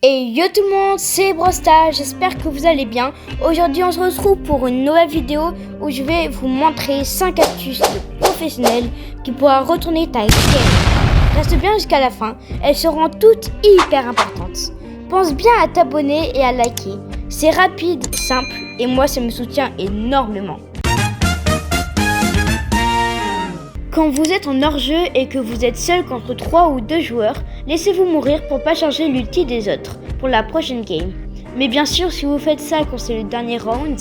Et yo tout le monde, c'est Brosta, j'espère que vous allez bien. Aujourd'hui on se retrouve pour une nouvelle vidéo où je vais vous montrer 5 astuces de professionnels qui pourra retourner ta game. Reste bien jusqu'à la fin, elles seront toutes hyper importantes. Pense bien à t'abonner et à liker. C'est rapide, simple et moi ça me soutient énormément. Quand vous êtes en hors-jeu et que vous êtes seul contre 3 ou 2 joueurs, laissez-vous mourir pour pas charger l'ulti des autres pour la prochaine game. Mais bien sûr, si vous faites ça quand c'est le dernier round,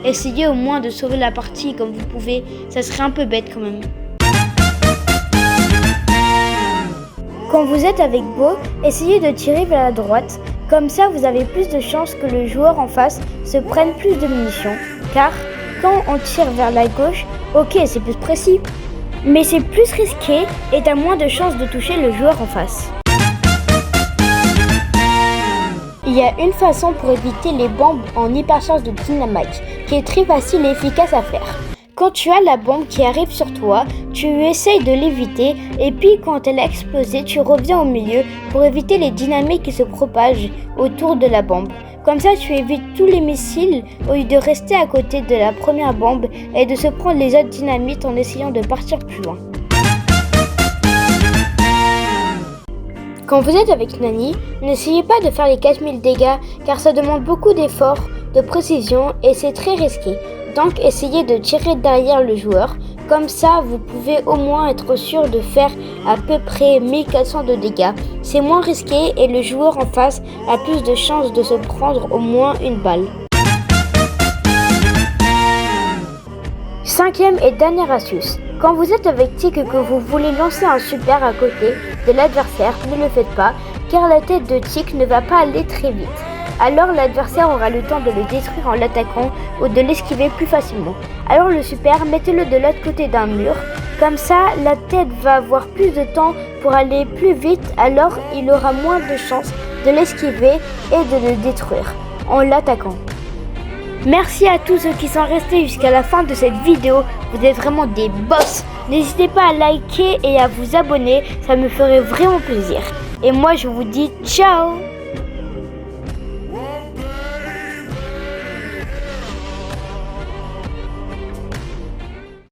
essayez au moins de sauver la partie comme vous pouvez, ça serait un peu bête quand même. Quand vous êtes avec Bo, essayez de tirer vers la droite, comme ça vous avez plus de chances que le joueur en face se prenne plus de munitions, car quand on tire vers la gauche, ok c'est plus précis, mais c'est plus risqué et t'as moins de chances de toucher le joueur en face. Il y a une façon pour éviter les bombes en hypercharge de dynamite qui est très facile et efficace à faire. Quand tu as la bombe qui arrive sur toi, tu essayes de l'éviter et puis quand elle a explosé, tu reviens au milieu pour éviter les dynamites qui se propagent autour de la bombe. Comme ça, tu évites tous les missiles au lieu de rester à côté de la première bombe et de se prendre les autres dynamites en essayant de partir plus loin. Quand vous êtes avec Nani, n'essayez pas de faire les 4000 dégâts car ça demande beaucoup d'efforts, de précision et c'est très risqué. Donc essayez de tirer derrière le joueur, comme ça vous pouvez au moins être sûr de faire à peu près 1400 de dégâts. C'est moins risqué et le joueur en face a plus de chances de se prendre au moins une balle. Cinquième et dernière astuce. Quand vous êtes avec Tick et que vous voulez lancer un super à côté de l'adversaire, ne le faites pas car la tête de Tick ne va pas aller très vite. Alors l'adversaire aura le temps de le détruire en l'attaquant ou de l'esquiver plus facilement. Alors le super, mettez-le de l'autre côté d'un mur. Comme ça, la tête va avoir plus de temps pour aller plus vite, alors il aura moins de chances de l'esquiver et de le détruire en l'attaquant. Merci à tous ceux qui sont restés jusqu'à la fin de cette vidéo, vous êtes vraiment des boss. N'hésitez pas à liker et à vous abonner, ça me ferait vraiment plaisir. Et moi je vous dis ciao.